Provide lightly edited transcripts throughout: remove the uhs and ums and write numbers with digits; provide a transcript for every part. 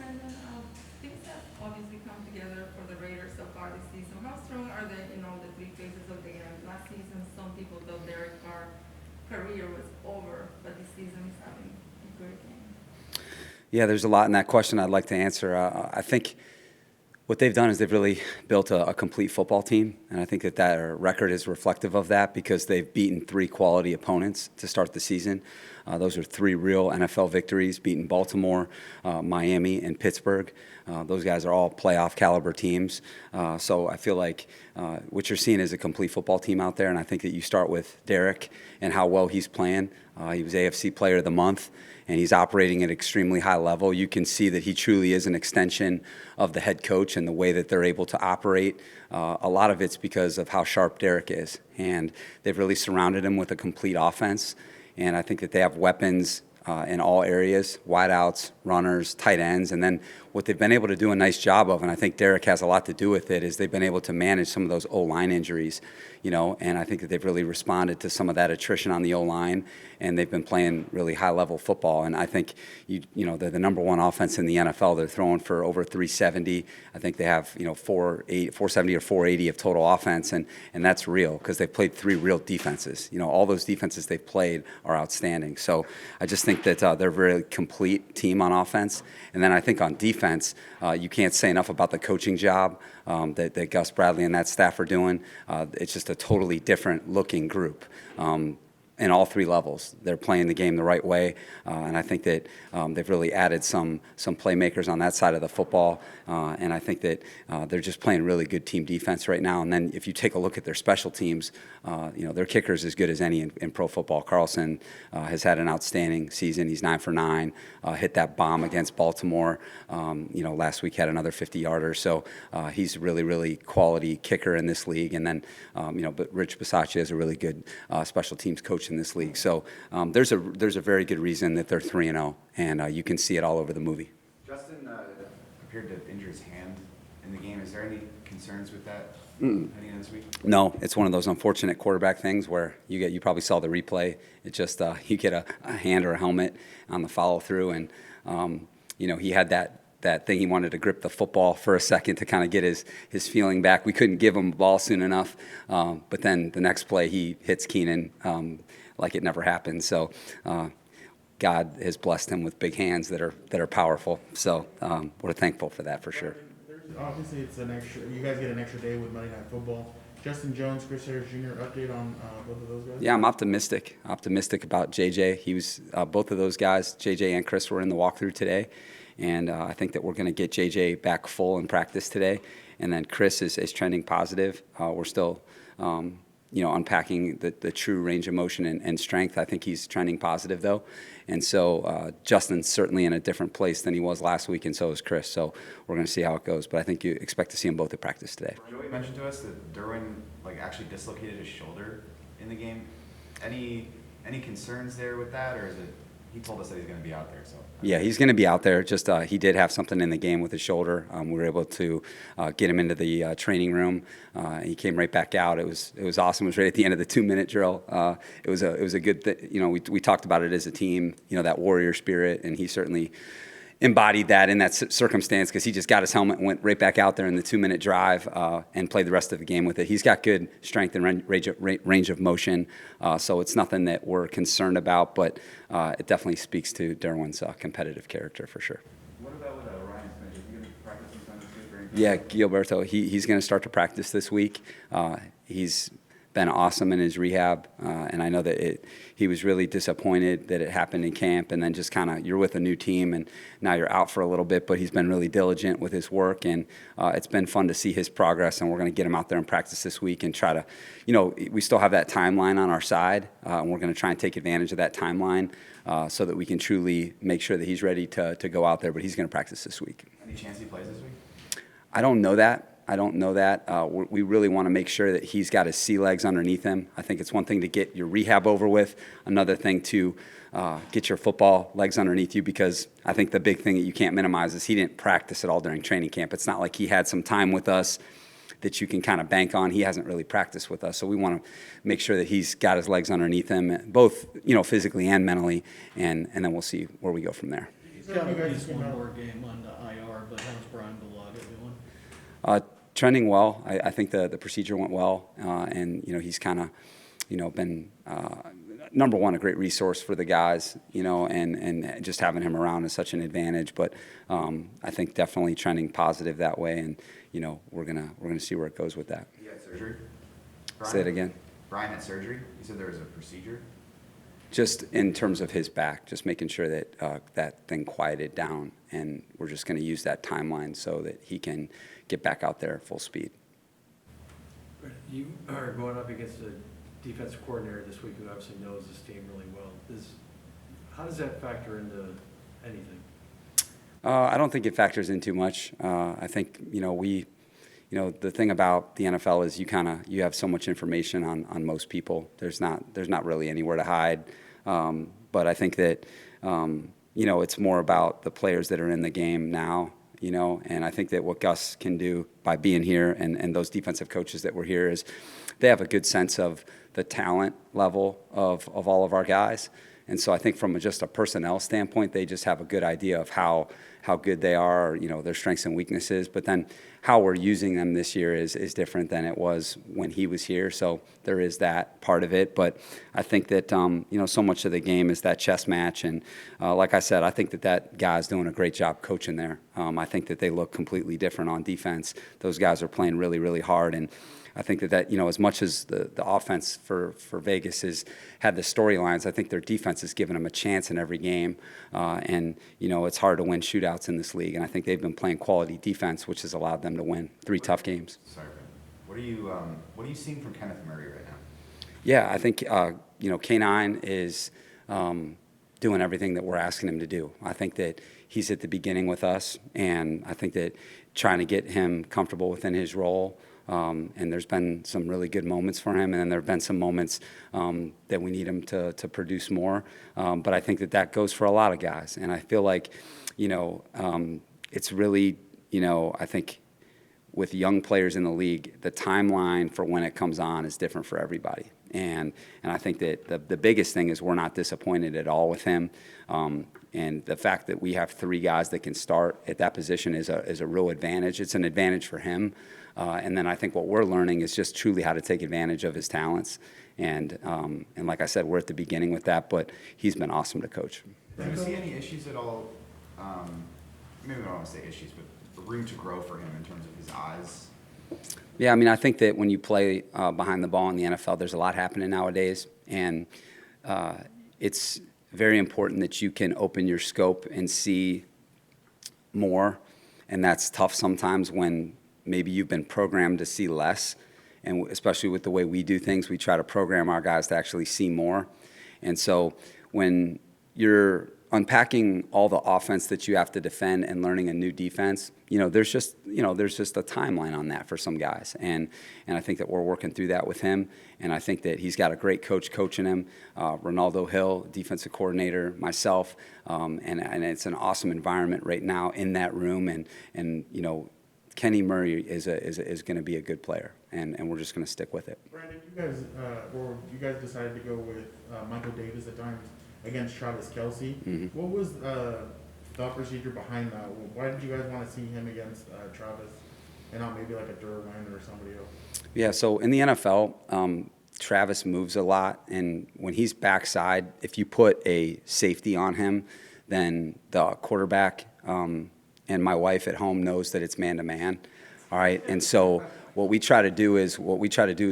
Brandon, things have obviously come together for the Raiders so far this season. How strong are they in all the three phases of the game? Last season, some people thought Derek Carr career was over, but this season he's having a great game. Yeah, there's a lot in that question I'd like to answer. I think what they've done is they've really built a complete football team, and I think that record is reflective of that because they've beaten three quality opponents to start the season. Those are three real NFL victories, beating Baltimore, Miami, and Pittsburgh. Those guys are all playoff caliber teams. So I feel like what you're seeing is a complete football team out there, and I think that you start with Derek and how well he's playing. He was AFC Player of the Month, and he's operating at extremely high level. You can see that he truly is an extension of the head coach and the way that they're able to operate. A lot of it's because of how sharp Derek is, and they've really surrounded him with a complete offense. And I think that they have weapons in all areas, wideouts, runners, tight ends, and then what they've been able to do a nice job of, and I think Derek has a lot to do with it, is they've been able to manage some of those O-line injuries, and I think that they've really responded to some of that attrition on the O-line, and they've been playing really high-level football. And I think, they're the number one offense in the NFL. They're throwing for over 370. I think they have, 470 or 480 of total offense, and that's real because they've played three real defenses. All those defenses they've played are outstanding. So I just think that they're a very complete team on offense. And then I think on defense, you can't say enough about the coaching job that Gus Bradley and that staff are doing. It's just a totally different looking group. In all three levels, they're playing the game the right way, and I think that they've really added some playmakers on that side of the football, and I think that they're just playing really good team defense right now. And then if you take a look at their special teams, their kicker is as good as any in pro football. Carlson has had an outstanding season. He's 9 for 9, hit that bomb against Baltimore. Last week had another 50-yarder. So he's a really, really quality kicker in this league. And then, but Rich Bisaccia is a really good special teams coach in this league. So there's a very good reason that they're 3-0, and you can see it all over the movie. Justin appeared to injure his hand in the game. Is there any concerns with that heading into this week? No, it's one of those unfortunate quarterback things where you probably saw the replay. It just you get a hand or a helmet on the follow through, and he had that thing. He wanted to grip the football for a second to kind of get his feeling back. We couldn't give him the ball soon enough, but then the next play he hits Keenan like it never happened. So God has blessed him with big hands that are powerful. So we're thankful for that for sure. Obviously, it's an extra. You guys get an extra day with Monday Night Football. Justin Jones, Chris Harris Jr. Update on both of those guys? Yeah, I'm optimistic about JJ. He was both of those guys, JJ and Chris, were in the walkthrough today. And I think that we're going to get JJ back full in practice today. And then Chris is trending positive. We're still, unpacking the true range of motion and strength. I think he's trending positive, though. And so Justin's certainly in a different place than he was last week, and so is Chris. So we're going to see how it goes. But I think you expect to see them both at practice today. Joey mentioned to us that Derwin actually dislocated his shoulder in the game. Any concerns there with that, or is it? He told us that he's going to be out there. So yeah, he's going to be out there. Just he did have something in the game with his shoulder. We were able to get him into the training room. He came right back out. It was awesome. It was right at the end of the 2-minute drill. It was a good thing. We talked about it as a team. That warrior spirit, and he certainly embodied that in that circumstance because he just got his helmet and went right back out there in the 2-minute drive and played the rest of the game with it. He's got good strength and range of motion, so it's nothing that we're concerned about, but it definitely speaks to Derwin's competitive character for sure. What about with Ryan Smith? Is he going to practice sometime this week? Yeah, Gilberto, he's going to start to practice this week. He's been awesome in his rehab, and I know that he was really disappointed that it happened in camp, and then just kind of you're with a new team and now you're out for a little bit, but he's been really diligent with his work, and it's been fun to see his progress, and we're going to get him out there in practice this week and try to, we still have that timeline on our side, and we're going to try and take advantage of that timeline so that we can truly make sure that he's ready to go out there, but he's going to practice this week. Any chance he plays this week? I don't know that. We really want to make sure that he's got his sea legs underneath him. I think it's one thing to get your rehab over with, another thing to get your football legs underneath you, because I think the big thing that you can't minimize is he didn't practice at all during training camp. It's not like he had some time with us that you can kind of bank on. He hasn't really practiced with us, so we want to make sure that he's got his legs underneath him, both physically and mentally, and then we'll see where we go from there. Did you So Got you at guys least came one out- more game on the IR, but how's Brian Bulaga doing? Trending well. I think the procedure went well, and he's kind of been number one, a great resource for the guys, and just having him around is such an advantage. But I think definitely trending positive that way, and we're gonna see where it goes with that. He had surgery? Say it again. Brian had surgery? You said there was a procedure? Just in terms of his back, just making sure that that thing quieted down, and we're just going to use that timeline so that he can get back out there full speed. You are going up against a defensive coordinator this week who obviously knows this team really well. How does that factor into anything? I don't think it factors in too much. I think the thing about the NFL is you have so much information on most people. There's not really anywhere to hide. But I think that it's more about the players that are in the game now. And I think that what Gus can do by being here and those defensive coaches that were here is they have a good sense of the talent level of all of our guys. And so I think from just a personnel standpoint, they just have a good idea of how good they are, their strengths and weaknesses. But then how we're using them this year is different than it was when he was here. So there is that part of it. But I think that, so much of the game is that chess match. And like I said, I think that guy's doing a great job coaching there. I think that they look completely different on defense. Those guys are playing really, really hard. And I think that as much as the offense for Vegas has had the storylines, I think their defense has given them a chance in every game. And it's hard to win shootouts in this league. And I think they've been playing quality defense, which has allowed them to win 3 tough games. Sorry, Brandon. What are you seeing from Kenneth Murray right now? Yeah, I think K9 is doing everything that we're asking him to do. I think that he's at the beginning with us, and I think that trying to get him comfortable within his role. And there's been some really good moments for him, and then there have been some moments that we need him to produce more. But I think that goes for a lot of guys, and I feel like, it's really, I think with young players in the league, the timeline for when it comes on is different for everybody. And I think that the biggest thing is we're not disappointed at all with him. And the fact that we have 3 guys that can start at that position is a real advantage. It's an advantage for him. And then I think what we're learning is just truly how to take advantage of his talents. And like I said, we're at the beginning with that, but he's been awesome to coach. Do you see any issues at all? Maybe I don't want to say issues, but room to grow for him in terms of his eyes? Yeah, I mean, I think that when you play behind the ball in the NFL, there's a lot happening nowadays. And it's very important that you can open your scope and see more. And that's tough sometimes when maybe you've been programmed to see less. And especially with the way we do things, we try to program our guys to actually see more. And so when you're unpacking all the offense that you have to defend and learning a new defense, there's just a timeline on that for some guys. And I think that we're working through that with him. And I think that he's got a great coach coaching him, Ronaldo Hill, defensive coordinator, myself. And it's an awesome environment right now in that room. And Kenny Murray is going to be a good player, and we're just going to stick with it. Brandon, you guys decided to go with Michael Davis at times against Travis Kelce. Mm-hmm. What was the procedure behind that? Why did you guys want to see him against Travis and not maybe like a Derwin or somebody else? Yeah, so in the NFL, Travis moves a lot, and when he's backside, if you put a safety on him, then the quarterback and my wife at home knows that it's man-to-man, all right? And so what we try to do is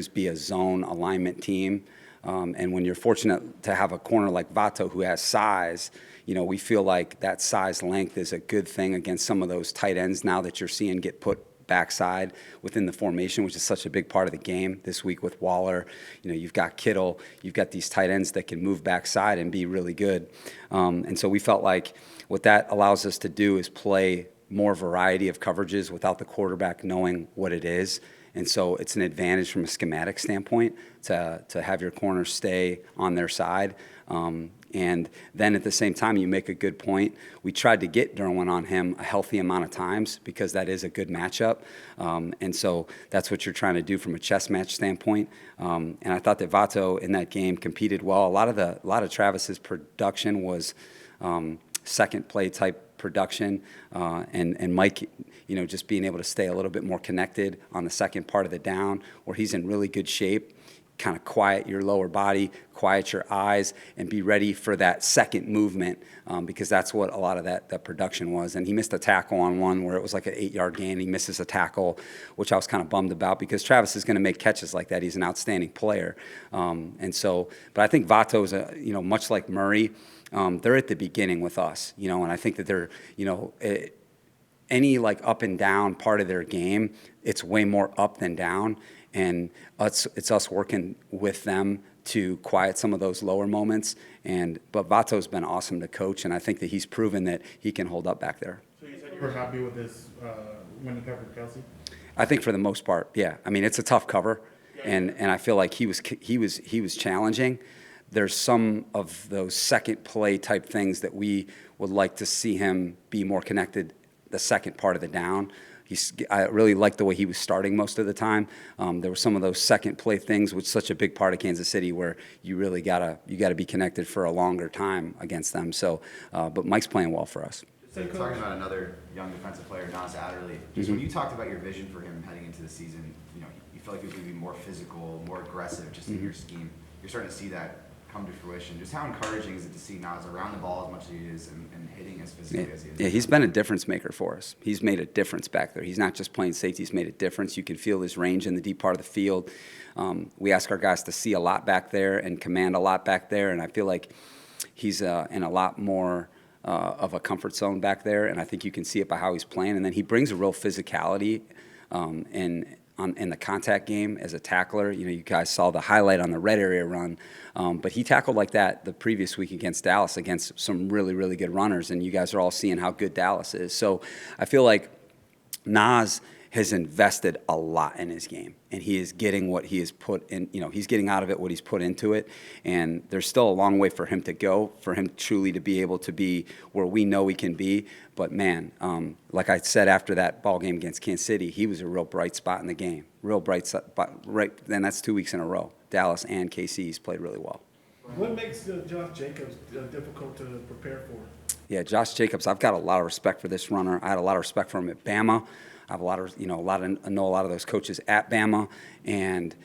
be a zone alignment team. And when you're fortunate to have a corner like Vato who has size, we feel like that size length is a good thing against some of those tight ends now that you're seeing get put backside within the formation, which is such a big part of the game this week with Waller. You've got Kittle, you've got these tight ends that can move backside and be really good. And so we felt like what that allows us to do is play more variety of coverages without the quarterback knowing what it is. And so it's an advantage from a schematic standpoint to have your corners stay on their side. And then at the same time, you make a good point. We tried to get Derwin on him a healthy amount of times because that is a good matchup. And so that's what you're trying to do from a chess match standpoint. And I thought that Vato in that game competed well. A lot of Travis's production was second play type production, and Mike, just being able to stay a little bit more connected on the second part of the down, where he's in really good shape. Kind of quiet your lower body, quiet your eyes, and be ready for that second movement, because that's what a lot of that production was. And he missed a tackle on one where it was like an 8-yard gain. He misses a tackle, which I was kind of bummed about, because Travis is going to make catches like that. He's an outstanding player. But I think Vato's, much like Murray, they're at the beginning with us, and I think that they're, any like up and down part of their game, it's way more up than down. And it's us working with them to quiet some of those lower moments. But Vato's been awesome to coach, and I think that he's proven that he can hold up back there. So you said you were happy with this when you covered Kelsey? I think for the most part, yeah. I mean, it's a tough cover, and I feel like he was challenging. There's some of those second play type things that we would like to see him be more connected the second part of the down. I really liked the way he was starting most of the time. There were some of those second play things, which is such a big part of Kansas City, where you really gotta be connected for a longer time against them. So, but Mike's playing well for us. So talking about another young defensive player, Nas Adderley, just when you talked about your vision for him heading into the season, you feel like he was going to be more physical, more aggressive, just in your scheme. You're starting to see that come to fruition. Just how encouraging is it to see Nas around the ball as much as he is and hitting as physically as he is? Yeah, he's been a difference maker for us. He's made a difference back there. He's not just playing safety. He's made a difference. You can feel his range in the deep part of the field. We ask our guys to see a lot back there and command a lot back there, and I feel like he's in a lot more of a comfort zone back there, and I think you can see it by how he's playing. And then he brings a real physicality in the contact game as a tackler. You guys saw the highlight on the red area run, but he tackled like that the previous week against Dallas, against some really, really good runners, and you guys are all seeing how good Dallas is. So I feel like Nas has invested a lot in his game, and he is getting what he has put in, he's getting out of it what he's put into it, and there's still a long way for him to go, for him truly to be able to be where we know he can be. But man, like I said after that ball game against Kansas City, he was a real bright spot in the game, real bright spot, right, and that's 2 weeks in a row. Dallas and KC, he's played really well. What makes Josh Jacobs difficult to prepare for? Yeah, Josh Jacobs, I've got a lot of respect for this runner. I had a lot of respect for him at Bama. I have I know a lot of those coaches at Bama, and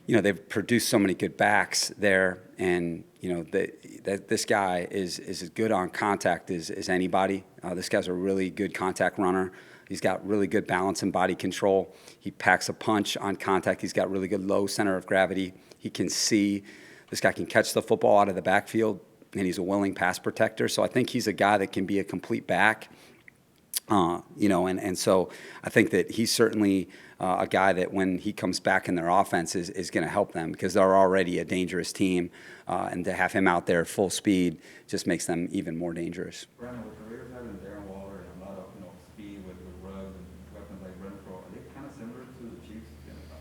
they've produced so many good backs there, and this guy is as good on contact as anybody. This guy's a really good contact runner. He's got really good balance and body control. He packs a punch on contact. He's got really good low center of gravity. He can see. This guy can catch the football out of the backfield, and he's a willing pass protector. So I think he's a guy that can be a complete back. And so I think that he's certainly a guy that when he comes back in their offense is going to help them, because they're already a dangerous team, and to have him out there full speed just makes them even more dangerous. Brandon, with the Raiders having Darren Waller and a lot of speed with Ruggs and weapons like Renfro, are they kind of similar to the Chiefs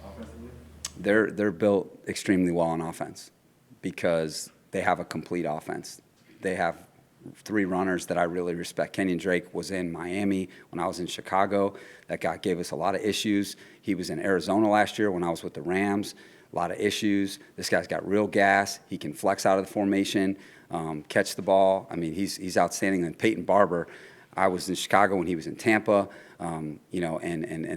offensively? They're built extremely well on offense because they have a complete offense. They have 3 runners that I really respect. Kenyon Drake was in Miami when I was in Chicago. That guy gave us a lot of issues. He was in Arizona last year when I was with the Rams. A lot of issues. This guy's got real gas. He can flex out of the formation, catch the ball. I mean, he's outstanding. And Peyton Barber, I was in Chicago when he was in Tampa, and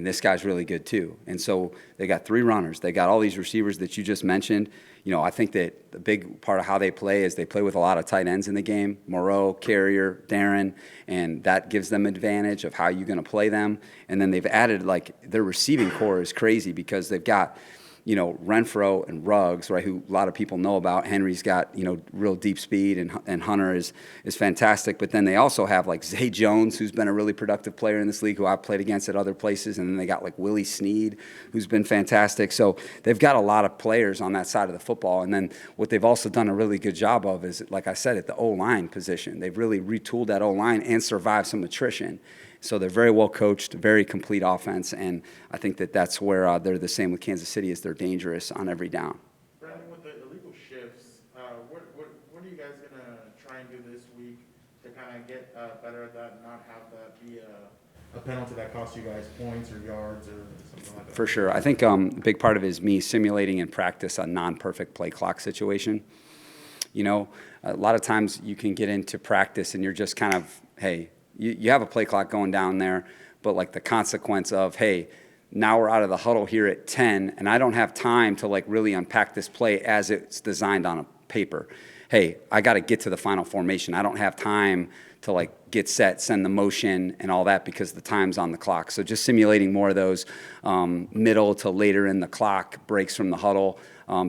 this guy's really good too. And so they got 3 runners. They got all these receivers that you just mentioned. I think that the big part of how they play is they play with a lot of tight ends in the game, Moreau, Carrier, Darren, and that gives them advantage of how you're going to play them. And then they've added, their receiving core is crazy because they've got, Renfro and Ruggs, right, who a lot of people know about. Henry's got, real deep speed, and Hunter is fantastic. But then they also have, Zay Jones, who's been a really productive player in this league, who I've played against at other places. And then they got, Willie Snead, who's been fantastic. So they've got a lot of players on that side of the football. And then what they've also done a really good job of is, like I said, at the O-line position. They've really retooled that O-line and survived some attrition. So they're very well coached, very complete offense, and I think that that's where they're the same with Kansas City, is they're dangerous on every down. Brandon, with the illegal shifts, what are you guys going to try and do this week to kind of get better at that and not have that be a penalty that costs you guys points or yards or something like that? For sure. I think a big part of it is me simulating in practice a non-perfect play clock situation. A lot of times you can get into practice and you're just kind of, hey, you have a play clock going down there, but like the consequence of, hey, now we're out of the huddle here at 10, and I don't have time to like really unpack this play as it's designed on a paper. Hey, I got to get to the final formation. I don't have time to like get set, send the motion and all that because the time's on the clock. So just simulating more of those middle to later in the clock breaks from the huddle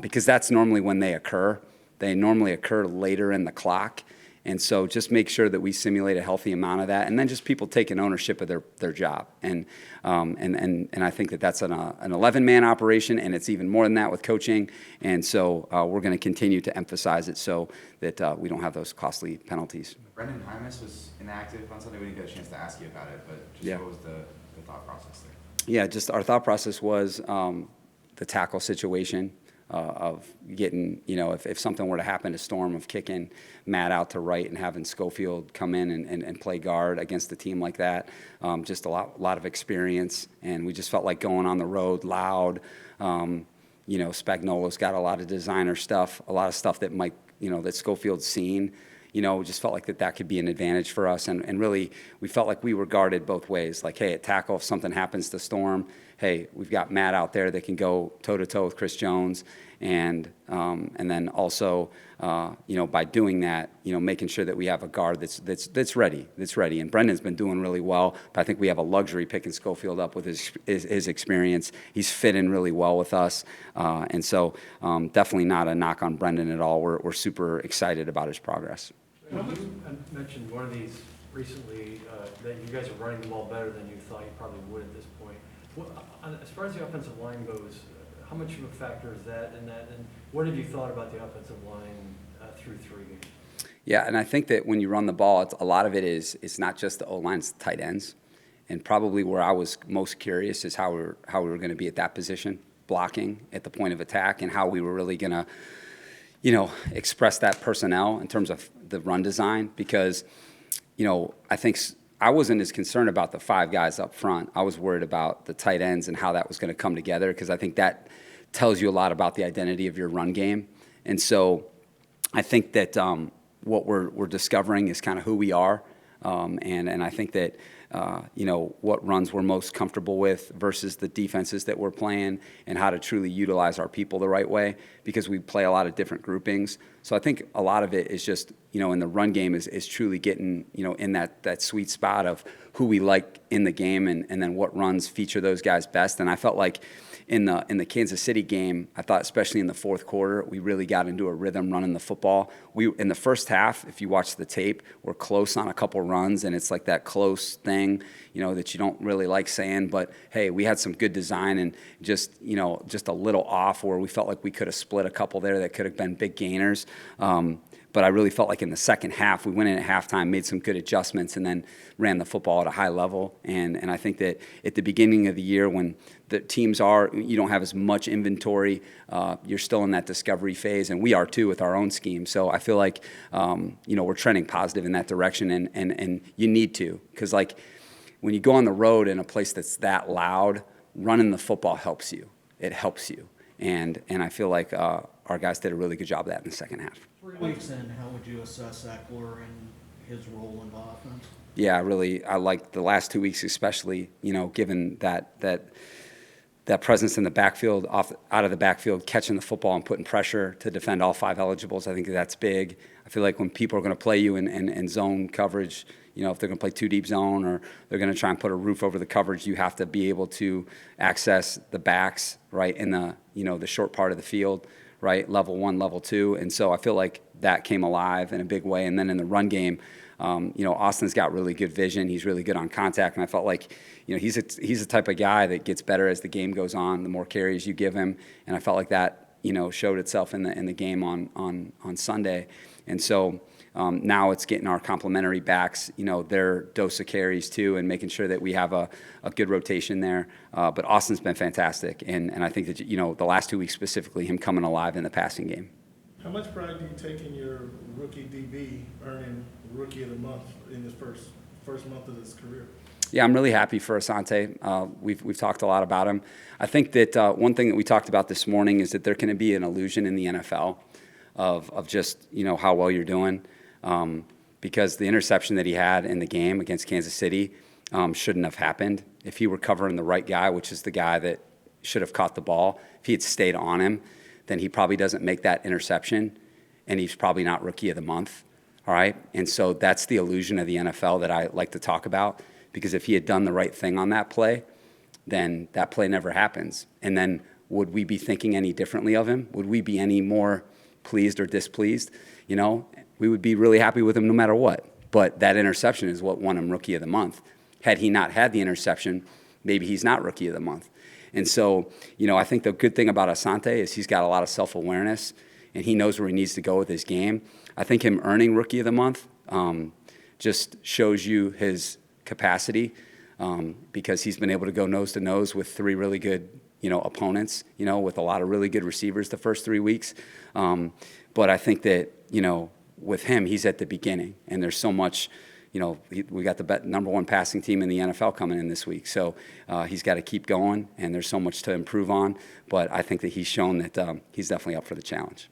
because that's normally when they occur. They normally occur later in the clock. And so just make sure that we simulate a healthy amount of that, and then just people taking ownership of their job. And I think that that's an 11-man operation, and it's even more than that with coaching. And so we're going to continue to emphasize it so that we don't have those costly penalties. Brendan Hymus was inactive on Sunday. We didn't get a chance to ask you about it, but just what was the thought process there? Yeah, just our thought process was the tackle situation. Of getting, if something were to happen to Storm, of kicking Matt out to right and having Schofield come in and play guard against a team like that. Just a lot of experience, and we just felt like going on the road loud. Spagnuolo's got a lot of designer stuff, a lot of stuff that might, that Schofield's seen. We just felt like that could be an advantage for us. And really, we felt like we were guarded both ways. Like, hey, at tackle, if something happens to Storm, hey, we've got Matt out there that can go toe-to-toe with Chris Jones. And then also, by doing that, making sure that we have a guard that's ready. And Brendan's been doing really well, but I think we have a luxury picking Schofield up with his experience. He's fit in really well with us. And so definitely not a knock on Brendan at all. We're super excited about his progress. You mentioned one of these recently, that you guys are running the ball better than you thought you probably would at this point. As far as the offensive line goes, how much of a factor is that in that? And what have you thought about the offensive line through 3 games? Yeah, and I think that when you run the ball, a lot of it is it's not just the O-line, it's the tight ends. And probably where I was most curious is how we were going to be at that position, blocking at the point of attack, and how we were really going to, express that personnel in terms of the run design. Because, I think I wasn't as concerned about the 5 guys up front. I was worried about the tight ends and how that was going to come together, because I think that tells you a lot about the identity of your run game. And so I think that what we're discovering is kind of who we are. And I think that, what runs we're most comfortable with versus the defenses that we're playing, and how to truly utilize our people the right way, because we play a lot of different groupings. So I think a lot of it is just, in the run game is truly getting, in that sweet spot of who we like in the game, and then what runs feature those guys best. And I felt like in the Kansas City game, I thought especially in the fourth quarter, we really got into a rhythm running the football. In the first half, if you watch the tape, we're close on a couple runs, and it's like that close thing, that you don't really like saying. But, hey, we had some good design, and just a little off where we felt like we could have split a couple there that could have been big gainers. But I really felt like in the second half, we went in at halftime, made some good adjustments, and then ran the football at a high level. And I think that at the beginning of the year, when the teams you don't have as much inventory, you're still in that discovery phase, and we are too with our own scheme. So I feel like, we're trending positive in that direction, and you need to. Because, like, when you go on the road in a place that's that loud, running the football helps you. It helps you. And I feel like our guys did a really good job of that in the second half. 3 weeks in, how would you assess Ekeler and his role in the offense? Yeah, I like the last 2 weeks especially, given that presence in the backfield, out of the backfield, catching the football and putting pressure to defend all 5 eligibles. I think that's big. I feel like when people are going to play you in zone coverage, if they're going to play 2 deep zone, or they're going to try and put a roof over the coverage, you have to be able to access the backs, right, in the short part of the field, right, level 1, level 2. And so I feel like that came alive in a big way. And then in the run game, Austin's got really good vision. He's really good on contact. And I felt like, he's the type of guy that gets better as the game goes on, the more carries you give him. And I felt like that, showed itself in the game on Sunday. And so now it's getting our complementary backs, their dose of carries too, and making sure that we have a good rotation there. But Austin's been fantastic. And I think that, the last 2 weeks specifically, him coming alive in the passing game. How much pride do you take in your rookie DB earning Rookie of the Month in his first month of his career? Yeah, I'm really happy for Asante. We've talked a lot about him. I think that one thing that we talked about this morning is that there can be an illusion in the NFL of just, how well you're doing. because the interception that he had in the game against Kansas City shouldn't have happened. If he were covering the right guy, which is the guy that should have caught the ball, if he had stayed on him, then he probably doesn't make that interception, and he's probably not Rookie of the Month, all right? And so that's the illusion of the NFL that I like to talk about, because if he had done the right thing on that play, then that play never happens. And then would we be thinking any differently of him? Would we be any more pleased or displeased? You know, we would be really happy with him no matter what. But that interception is what won him Rookie of the Month. Had he not had the interception, maybe he's not Rookie of the Month. And so, you know, I think the good thing about Asante is he's got a lot of self-awareness, and he knows where he needs to go with his game. I think him earning Rookie of the Month just shows you his capacity, because he's been able to go nose to nose with 3 really good, you know, opponents, you know, with a lot of really good receivers the first 3 weeks. But I think that, you know, with him, he's at the beginning, and there's so much. You know, we got the #1 passing team in the NFL coming in this week. So he's got to keep going, and there's so much to improve on. But I think that he's shown that he's definitely up for the challenge.